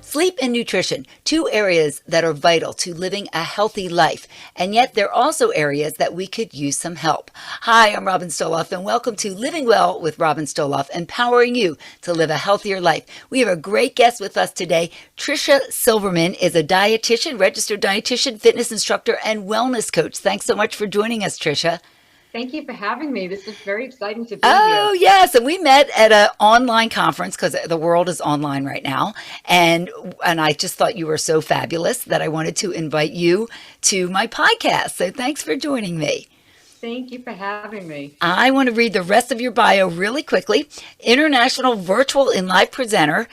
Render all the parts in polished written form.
Sleep and nutrition, two areas that are vital to living a healthy life, and yet they're also areas that we could use some help. Hi, I'm Robin Stoloff, and welcome to Living Well with Robin Stoloff, empowering you to live a healthier life. We have a great guest with us today. Tricia Silverman is a dietitian, registered dietitian, fitness instructor, and wellness coach. Thanks so much for joining us, Tricia. Thank you for having me. This is very exciting to be Oh, here. yes. And we met at an online conference because the world is online right now. And I just thought you were so fabulous that I wanted to invite you to my podcast. So thanks for joining me. Thank you for having me. I want to read the rest of your bio really quickly. International virtual and live presenter.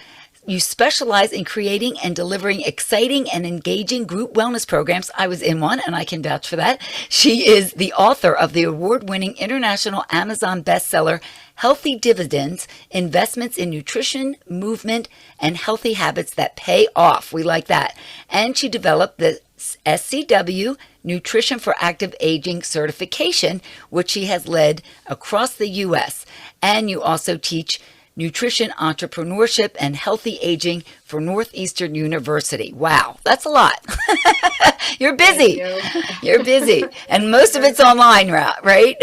You specialize in creating and delivering exciting and engaging group wellness programs. I was in one and I can vouch for that. She is the author of the award-winning international Amazon bestseller, Healthy Dividends, Investments in Nutrition, Movement, and Healthy Habits That Pay Off. We like that. And she developed the SCW Nutrition for Active Aging certification, which she has led across the U.S. And you also teach nutrition, entrepreneurship, and healthy aging for Northeastern University. Wow, that's a lot. You're busy. Thank you. You're busy. And most of it's online, right?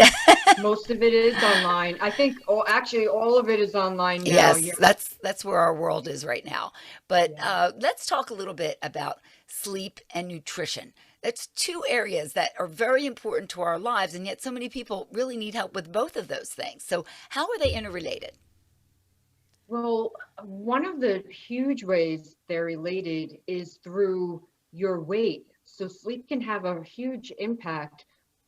Most of it is online. I think, actually, all of it is online now. Yes, that's where our world is right now. But let's talk a little bit about sleep and nutrition. That's two areas that are very important to our lives, and yet so many people really need help with both of those things. So how are they interrelated? Well, one of the huge ways they're related is through your weight. So sleep can have a huge impact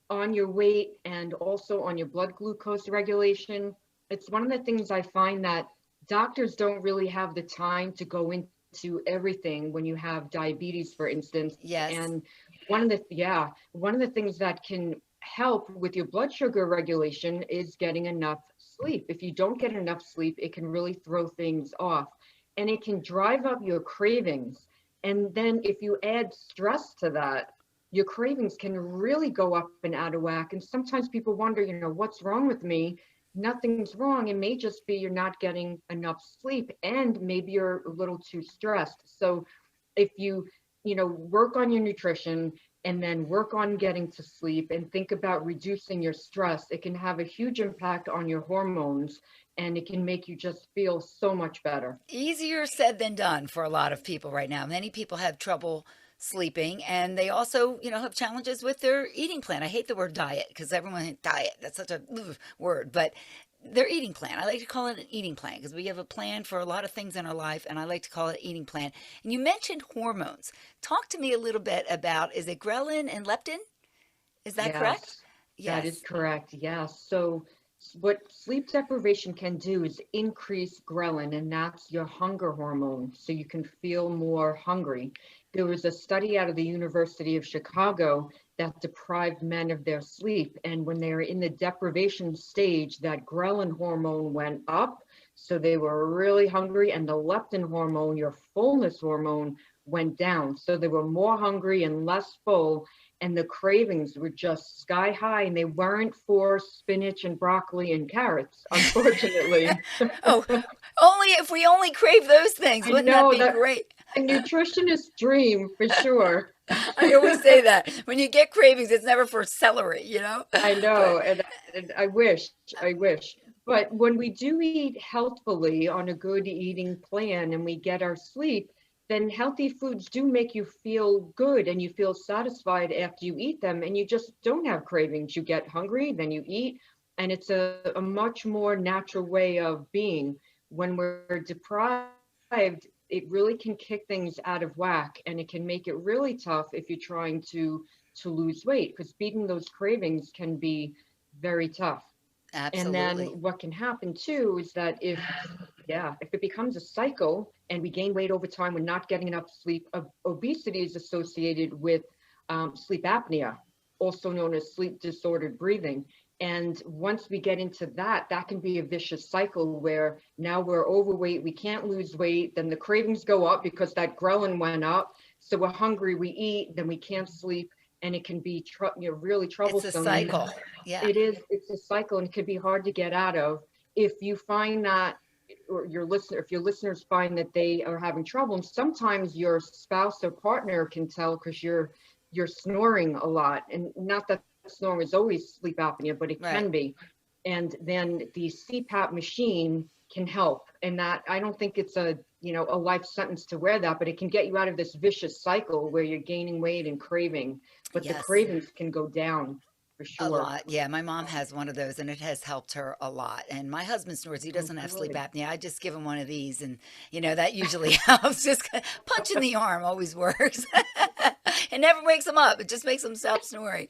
on your weight and also on your blood glucose regulation. It's one of the things I find that doctors don't really have the time to go into everything when you have diabetes, for instance. Yes. And one of the things that can help with your blood sugar regulation is getting enough sleep. If you don't get enough sleep, it can really throw things off and it can drive up your cravings. And then if you add stress to that, your cravings can really go up and out of whack. And sometimes people wonder, what's wrong with me? Nothing's wrong. It may just be you're not getting enough sleep and maybe you're a little too stressed. So if you work on your nutrition and then work on getting to sleep and think about reducing your stress, it can have a huge impact on your hormones and it can make you just feel so much better. Easier said than done for a lot of people right now. Many people have trouble sleeping and they also, have challenges with their eating plan. I hate the word diet because everyone diet, that's such a word, but their eating plan. I like to call it an eating plan because we have a plan for a lot of things in our life, and I like to call it eating plan. And you mentioned hormones. Talk to me a little bit about, is it ghrelin and leptin? Is that correct? Yes, that is Yes. correct. Yes. So what sleep deprivation can do is increase ghrelin, and that's your hunger hormone. So you can feel more hungry. There was a study out of the University of Chicago that deprived men of their sleep. And when they were in the deprivation stage, that ghrelin hormone went up. So they were really hungry, and the leptin hormone, your fullness hormone, went down. So they were more hungry and less full, and the cravings were just sky high, and they weren't for spinach and broccoli and carrots, unfortunately. Oh, only if we only crave those things, I wouldn't that know be that great? a nutritionist dream for sure. I always say that when you get cravings, it's never for celery. I But know, and I wish. But when we do eat healthfully on a good eating plan and we get our sleep, then healthy foods do make you feel good and you feel satisfied after you eat them, and you just don't have cravings. You get hungry, then you eat, and it's a much more natural way of being. When we're deprived, it really can kick things out of whack, and it can make it really tough if you're trying to lose weight, because beating those cravings can be very tough. And then absolutely. what can happen too is that if it becomes a cycle and we gain weight over time, we're not getting enough sleep. Obesity is associated with sleep apnea, also known as sleep disordered breathing. And once we get into that, that can be a vicious cycle where now we're overweight, we can't lose weight, then the cravings go up because that ghrelin went up. So we're hungry, we eat, then we can't sleep, and it can be really It's a troublesome. And cycle. Yeah. it's a cycle, and it can be hard to get out of if you find that or your listener, if your listeners find that they are having trouble, and sometimes your spouse or partner can tell because you're snoring a lot, and not that snoring is always sleep apnea, but it Right. can be. And then the CPAP machine can help. And that, I don't think it's a, a life sentence to wear that, but it can get you out of this vicious cycle where you're gaining weight and craving, but the Yes. cravings can go down for A sure. lot. Yeah, my mom has one of those and it has helped her a lot. And my husband snores. He Oh, doesn't have sleep good. apnea. I just give him one of these and that usually helps. Just punch in the arm always works. It never wakes him up. It just makes him stop snoring.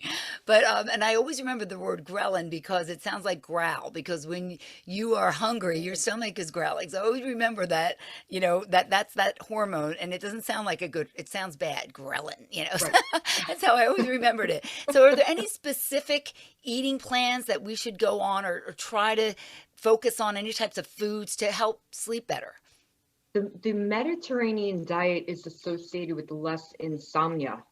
But and I always remember the word ghrelin because it sounds like growl because when you are hungry, your stomach is growling. So I always remember that, that's that hormone and it doesn't sound like a good, it sounds bad, ghrelin. Right. That's how I always remembered it. So are there any specific eating plans that we should go on or try to focus on any types of foods to help sleep better? The Mediterranean diet is associated with less insomnia.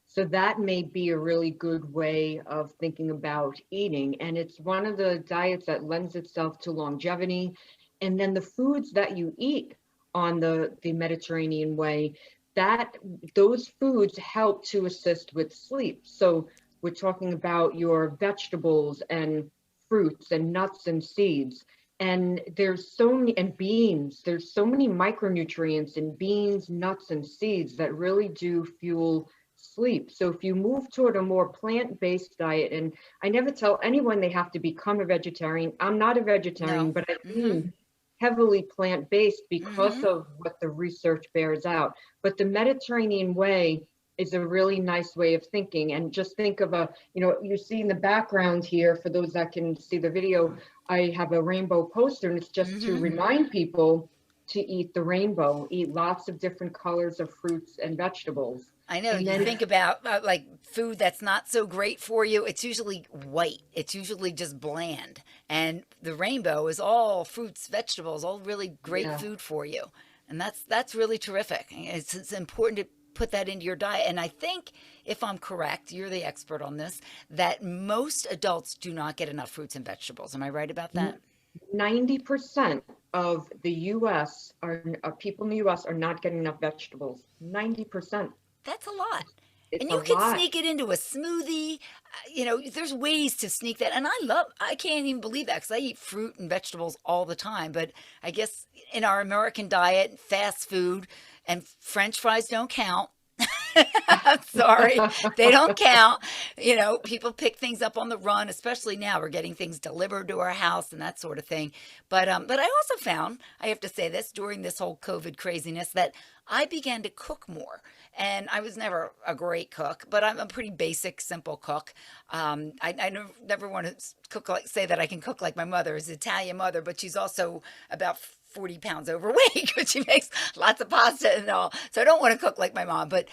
So that may be a really good way of thinking about eating. And it's one of the diets that lends itself to longevity. And then the foods that you eat on the Mediterranean way, that those foods help to assist with sleep. So we're talking about your vegetables and fruits and nuts and seeds. And there's so many, and beans, there's so many micronutrients in beans, nuts, and seeds that really do fuel sleep. So if you move toward a more plant-based diet, and I never tell anyone they have to become a vegetarian. I'm not a vegetarian, No. but I Mm-hmm. lean heavily plant-based because Mm-hmm. of what the research bears out. But the Mediterranean way is a really nice way of thinking. And just think of you see in the background here, for those that can see the video, I have a rainbow poster, and it's just to Mm-hmm. remind people to eat the rainbow, eat lots of different colors of fruits and vegetables. I know And you then, think about like food that's not so great for you. It's usually white. It's usually just bland. And the rainbow is all fruits, vegetables, all really great yeah, food for you. And that's really terrific. It's important to put that into your diet. And I think if I'm correct, you're the expert on this, that most adults do not get enough fruits and vegetables. Am I right about that? 90% of the US people in the US are not getting enough vegetables. 90%. That's a lot. It's And a you can lot. sneak it into a smoothie. There's ways to sneak that. And I can't even believe that because I eat fruit and vegetables all the time. But I guess in our American diet, fast food and French fries don't count. I'm sorry, they don't count. People pick things up on the run, especially now we're getting things delivered to our house and that sort of thing. But I also found, I have to say this, during this whole COVID craziness, that I began to cook more. And I was never a great cook, but I'm a pretty basic, simple cook. I never want to cook like say that I can cook like my mother, is Italian mother, but she's also about 40 pounds overweight because she makes lots of pasta and all. So I don't want to cook like my mom, but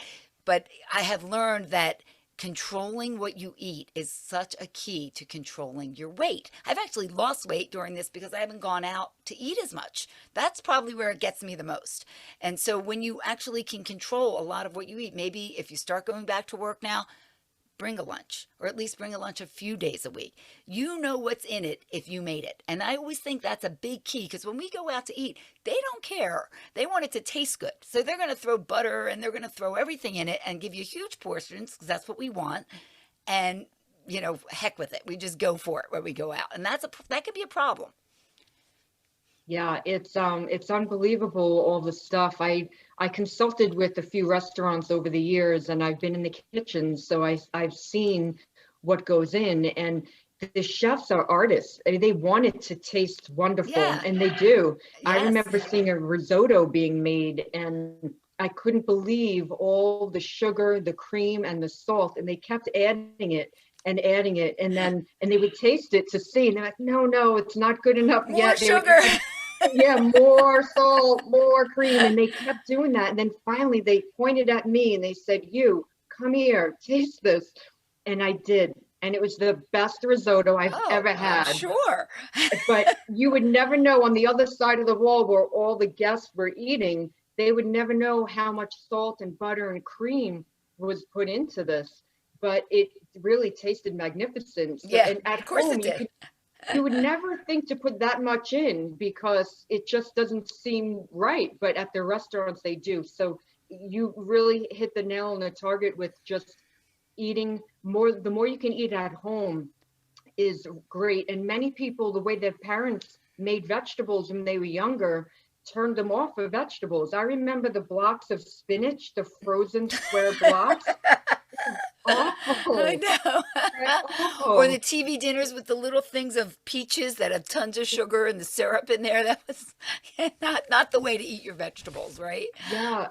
I have learned that controlling what you eat is such a key to controlling your weight. I've actually lost weight during this because I haven't gone out to eat as much. That's probably where it gets me the most. And so when you actually can control a lot of what you eat, maybe if you start going back to work now, bring a lunch, or at least bring a lunch a few days a week. You know what's in it if you made it. And I always think that's a big key because when we go out to eat, they don't care. They want it to taste good. So they're going to throw butter and they're going to throw everything in it and give you huge portions because that's what we want. And, heck with it. We just go for it when we go out. And that could be a problem. Yeah, it's unbelievable all the stuff. I consulted with a few restaurants over the years, and I've been in the kitchens, so I've seen what goes in, and the chefs are artists. They want it to taste wonderful, Yeah. and they do. I Yes. remember seeing a risotto being made, and I couldn't believe all the sugar, the cream, and the salt, and they kept adding it and adding it, and they would taste it to see, and they're like, no, it's not good enough More yet. They would sugar. add, yeah, more salt, more cream. And they kept doing that. And then finally they pointed at me and they said, "You come here, taste this." And I did. And it was the best risotto I've Oh, ever I'm had. sure. But you would never know, on the other side of the wall where all the guests were eating, they would never know how much salt and butter and cream was put into this. But it really tasted magnificent. So, Yeah, and at of course home, it did. You would never think to put that much in because it just doesn't seem right, but at the restaurants they do. So you really hit the nail on the target with just eating more. The more you can eat at home is great. And many people, the way their parents made vegetables when they were younger, turned them off of vegetables. I remember the blocks of spinach, the frozen square blocks. I Awful. know. Or the Awful. TV dinners with the little things of peaches that have tons of sugar and the syrup in there. That was not the way to eat your vegetables, right? Yeah,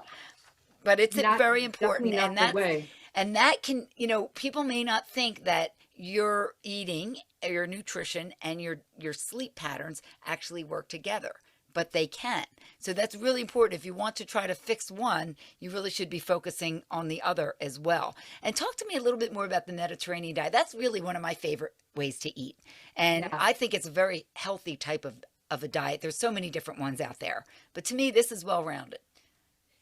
But it's not very definitely important, not the way. and that can, people may not think that your eating, your nutrition, and your sleep patterns actually work together, but they can. So that's really important. If you want to try to fix one, you really should be focusing on the other as well. And talk to me a little bit more about the Mediterranean diet. That's really one of my favorite ways to eat, and Yeah. I think it's a very healthy type of a diet. There's so many different ones out there, but to me, this is well rounded.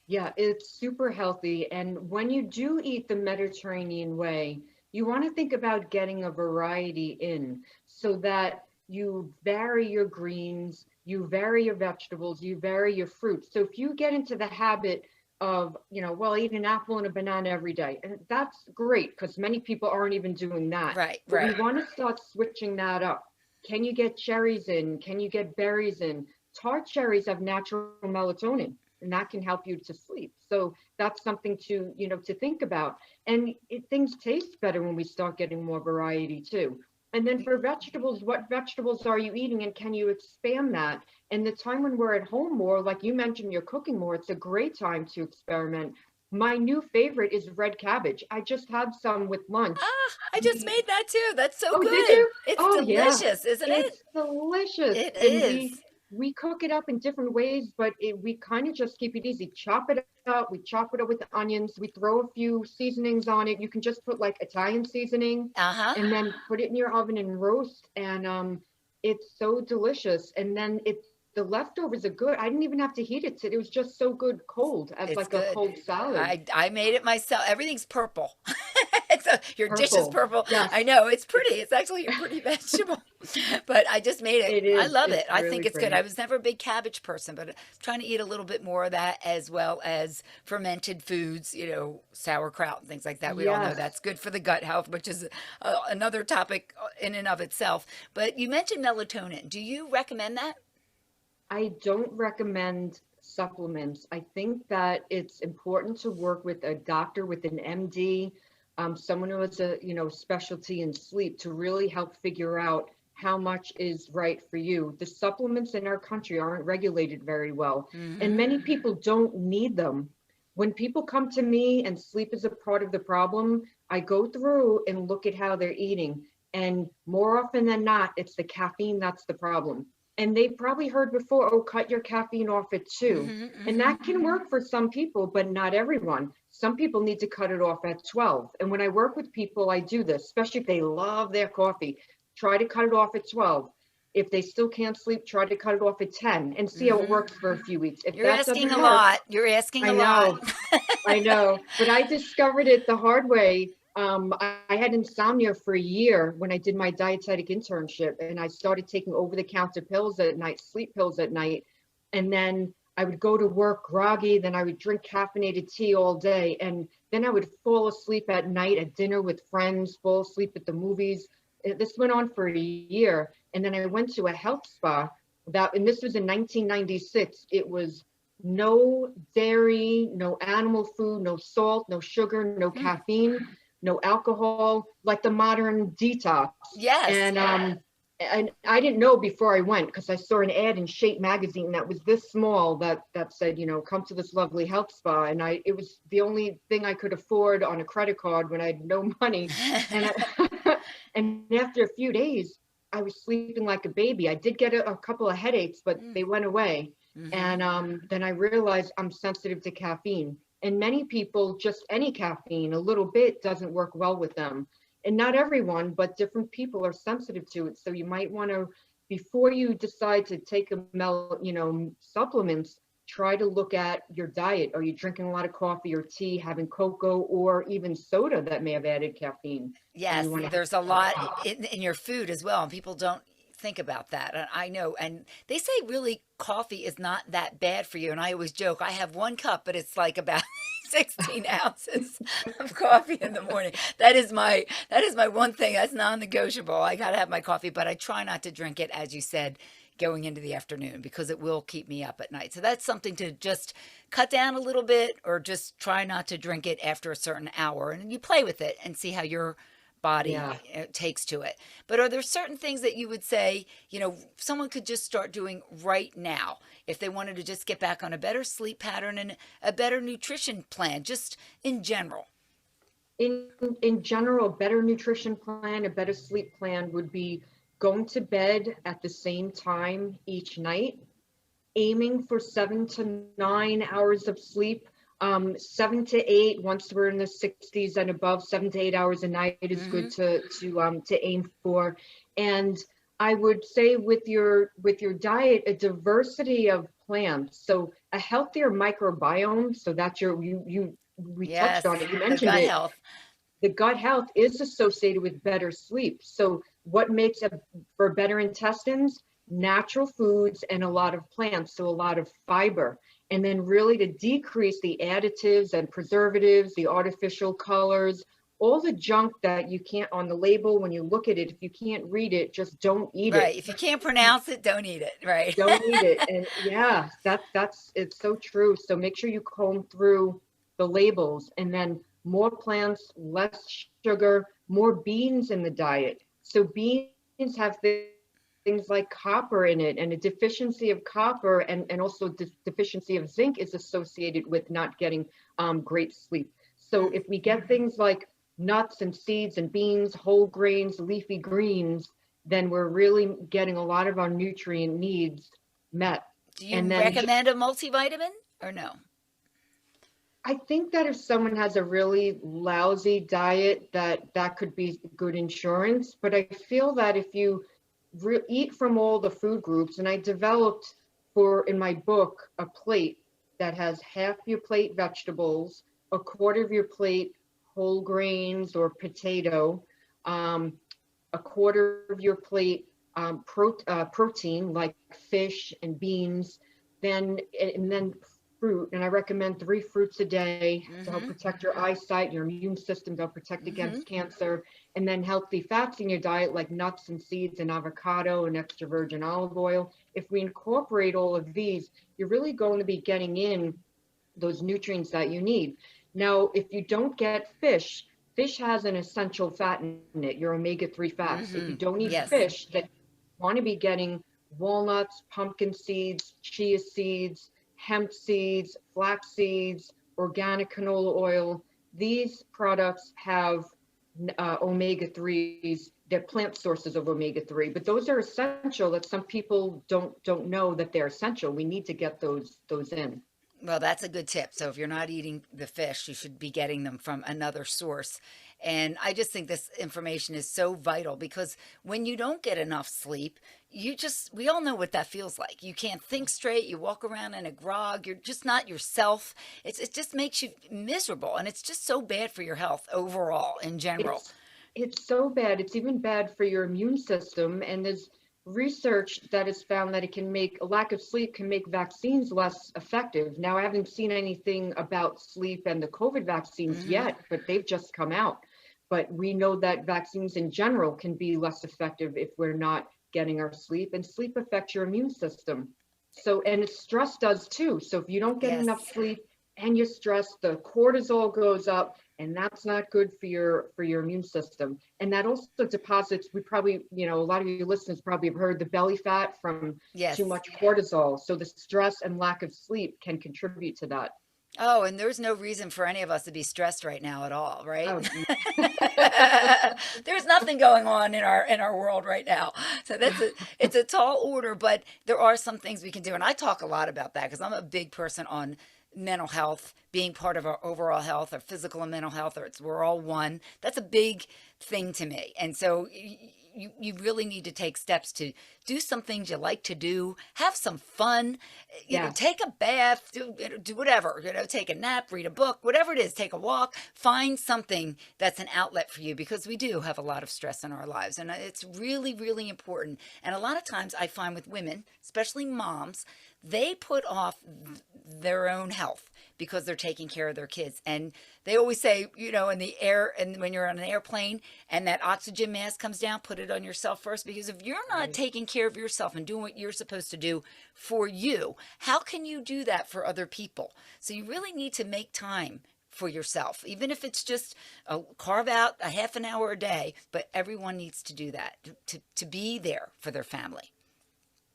Yeah, it's super healthy. And when you do eat the Mediterranean way, you want to think about getting a variety in so that you vary your greens, you vary your vegetables, you vary your fruits. So if you get into the habit of, well, eat an apple and a banana every day, and that's great because many people aren't even doing that. Right, But we right. want to start switching that up. Can you get cherries in? Can you get berries in? Tart cherries have natural melatonin and that can help you to sleep. So that's something to think about. And things taste better when we start getting more variety too. And then for vegetables, what vegetables are you eating and can you expand that? And the time when we're at home more, like you mentioned, you're cooking more, it's a great time to experiment. My new favorite is red cabbage. I just had some with lunch. Ah, I just We made that too. That's so Oh, did good. you? It's Oh, yeah. delicious, isn't it? It's delicious. It And is. we cook it up in different ways, but we kind of just keep it easy. Chop it up. We chop it up with the onions. We throw a few seasonings on it. You can just put like Italian seasoning Uh-huh. and then put it in your oven and roast. And it's so delicious. And then the leftovers are good. I didn't even have to heat it. It was just so good cold as It's like a good. cold salad. I made it myself. Everything's purple. Your dish is Purple. purple. Yes, I know it's pretty. It's actually a pretty vegetable, but I just made it. it I is. love it. It's I really think it's good. I great. was never a big cabbage person, but I'm trying to eat a little bit more of that as well as fermented foods. Sauerkraut and things like that. We all know Yes. that's good for the gut health, which is another topic in and of itself. But you mentioned melatonin. Do you recommend that? I don't recommend supplements. I think that it's important to work with a doctor with an MD, someone who has a specialty in sleep to really help figure out how much is right for you. The supplements in our country aren't regulated very well, and Mm-hmm. many people don't need them. When people come to me and sleep is a part of the problem, I go through and look at how they're eating. And more often than not, it's the caffeine that's the problem. And they've probably heard before, oh, cut your caffeine off at 2. Mm-hmm. And Mm-hmm. that can work for some people, but not everyone. Some people need to cut it off at 12. And when I work with people, I do this, especially if they love their coffee. Try to cut it off at 12. If they still can't sleep, try to cut it off at 10 and see how it Mm-hmm. works for a few weeks. If You're that asking doesn't a work, lot. You're asking I a lot. know, I know, but I discovered it the hard way. I had insomnia for a year when I did my dietetic internship, and I started taking over-the-counter pills at night, sleep pills at night, and then I would go to work groggy. Then I would drink caffeinated tea all day, and then I would fall asleep at night at dinner with friends, fall asleep at the movies. This went on for a year, and then I went to a health spa and this was in 1996. It was no dairy, no animal food, no salt, no sugar, no Hmm. caffeine, no alcohol, like the modern detox. Yes. And and I didn't know before I went because I saw an ad in Shape magazine that was this small that said, come to this lovely health spa. And it was the only thing I could afford on a credit card when I had no money. And and after a few days, I was sleeping like a baby. I did get a couple of headaches, but they went away. Mm-hmm. And then I realized I'm sensitive to caffeine. And many people, just any caffeine, a little bit doesn't work well with them. And not everyone, but different people are sensitive to it. So you might want to, before you decide to take supplements, try to look at your diet. Are you drinking a lot of coffee or tea, having cocoa, or even soda that may have added caffeine? And Yes, you want to there's a lot in your food as well, and people don't think about that. And I know, and they say really coffee is not that bad for you. And I always joke, I have one cup, but it's like about 16 ounces of coffee in the morning. That is my one thing. That's non-negotiable. I got to have my coffee, but I try not to drink it, as you said, going into the afternoon because it will keep me up at night. So that's something to just cut down a little bit or just try not to drink it after a certain hour. And you play with it and see how your body Yeah. takes to it. But are there certain things that you would say, someone could just start doing right now if they wanted to just get back on a better sleep pattern and a better nutrition plan, just in general? In general, a better nutrition plan, a better sleep plan would be going to bed at the same time each night, aiming for 7 to 9 hours of sleep. 7 to 8, once we're in the 60s and above, 7 to 8 hours a night is good to aim for. And I would say with your diet, a diversity of plants, so a healthier microbiome. So that's we touched Yes, on it. You the mentioned gut it. health. The gut health is associated with better sleep. So what makes for better intestines? Natural foods and a lot of plants, so a lot of fiber. And then really to decrease the additives and preservatives, the artificial colors, all the junk that you can't on the label when you look at it, if you can't read it, just don't eat it. Right. If you can't pronounce it, don't eat it. Right. Don't eat it. And yeah, that's it's so true. So make sure you comb through the labels, and then more plants, less sugar, more beans in the diet. So beans have things like copper in it, and a deficiency of copper and also deficiency of zinc is associated with not getting great sleep. So if we get things like nuts and seeds and beans, whole grains, leafy greens, then we're really getting a lot of our nutrient needs met. Do you And then recommend a multivitamin or no? I think that if someone has a really lousy diet, that could be good insurance. But I feel that if you eat from all the food groups, and I developed in my book a plate that has half your plate vegetables, a quarter of your plate whole grains or potato, a quarter of your plate protein like fish and beans, and then fruit. And I recommend 3 fruits a day to help protect your eyesight, your immune system, to help protect against cancer. And then healthy fats in your diet like nuts and seeds and avocado and extra virgin olive oil. If we incorporate all of these, you're really going to be getting in those nutrients that you need. Now, if you don't get fish, fish has an essential fat in it, your omega-3 fats. If you don't eat Yes. fish, then you want to be getting walnuts, pumpkin seeds, chia seeds, hemp seeds, flax seeds, organic canola oil. These products have omega-3s. They're plant sources of omega-3, but those are essential that some people don't know that they're essential. We need to get those in. Well, that's a good tip. So if you're not eating the fish, you should be getting them from another source. And I just think this information is so vital because when you don't get enough sleep, we all know what that feels like. You can't think straight. You walk around in a grog. You're just not yourself. It just makes you miserable. And it's just so bad for your health overall in general. It's so bad. It's even bad for your immune system. And there's research that has found that a lack of sleep can make vaccines less effective. Now, I haven't seen anything about sleep and the COVID vaccines yet, but they've just come out. But we know that vaccines in general can be less effective if we're not getting our sleep, and sleep affects your immune system. So, and stress does too. So if you don't get Yes. enough sleep and you're stressed, the cortisol goes up, and that's not good for your immune system. And that also deposits, we probably, a lot of your listeners probably have heard the belly fat from Yes. too much cortisol. So the stress and lack of sleep can contribute to that. Oh, and there's no reason for any of us to be stressed right now at all, right? Oh, There's nothing going on in our world right now. So it's a tall order, but there are some things we can do. And I talk a lot about that because I'm a big person on mental health being part of our overall health, our physical and mental health, or we're all one. That's a big thing to me. And so you really need to take steps to do some things you like to do, have some fun, Yes. take a bath, do whatever, take a nap, read a book, whatever it is, take a walk, find something that's an outlet for you, because we do have a lot of stress in our lives. And it's really, really important. And a lot of times I find with women, especially moms, they put off their own health because they're taking care of their kids. And they always say, in the air, and when you're on an airplane and that oxygen mask comes down, put it on yourself first. Because if you're not taking care of yourself and doing what you're supposed to do for you, how can you do that for other people? So you really need to make time for yourself, even if it's just carve out a half an hour a day. But everyone needs to do that, to be there for their family.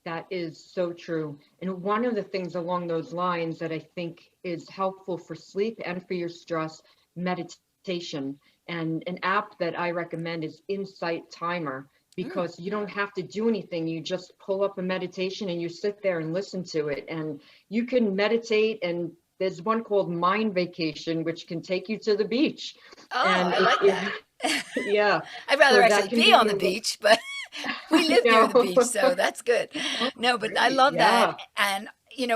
That is so true. And one of the things along those lines that I think is helpful for sleep and for your stress, meditation. And an app that I recommend is Insight Timer, because you don't have to do anything. You just pull up a meditation and you sit there and listen to it. And you can meditate, and there's one called Mind Vacation, which can take you to the beach. Oh, And I like that. yeah. I'd rather So that actually can be on the beach, but we live near the beach, so that's good. No, but I Great. love Yeah. that. And,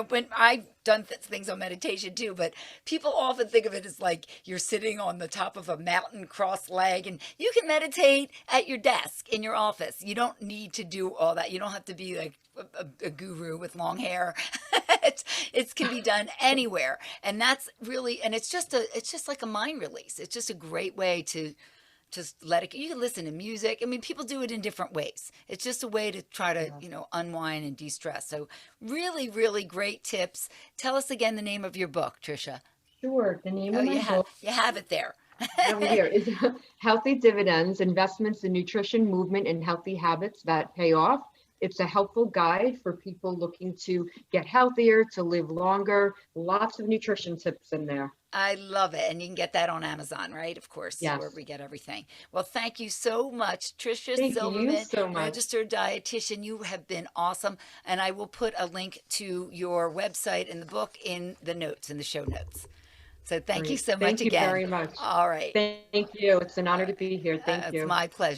when I've done things on meditation too, but people often think of it as like you're sitting on the top of a mountain cross-legged, and you can meditate at your desk in your office. You don't need to do all that. You don't have to be like a guru with long hair. It can be done anywhere. And that's really, and it's just like a mind release. It's just a great way to just let it go. You can listen to music. I mean, people do it in different ways. It's just a way to try to, unwind and de-stress. So really, really great tips. Tell us again the name of your book, Tricia. Sure. The name Oh, of my book you have it there. over here is Healthy Dividends, Investments in Nutrition, Movement, and Healthy Habits That Pay Off. It's a helpful guide for people looking to get healthier, to live longer. Lots of nutrition tips in there. I love it. And you can get that on Amazon, right? Of course, Yes. where we get everything. Well, thank you so much, Tricia Thank you Silverman, so much. registered dietitian. You have been awesome. And I will put a link to your website and the book in the notes, in the show notes. So thank you Great. so much Thank you again. very much. All right. Thank you. It's an honor to be here. Thank you. It's my pleasure.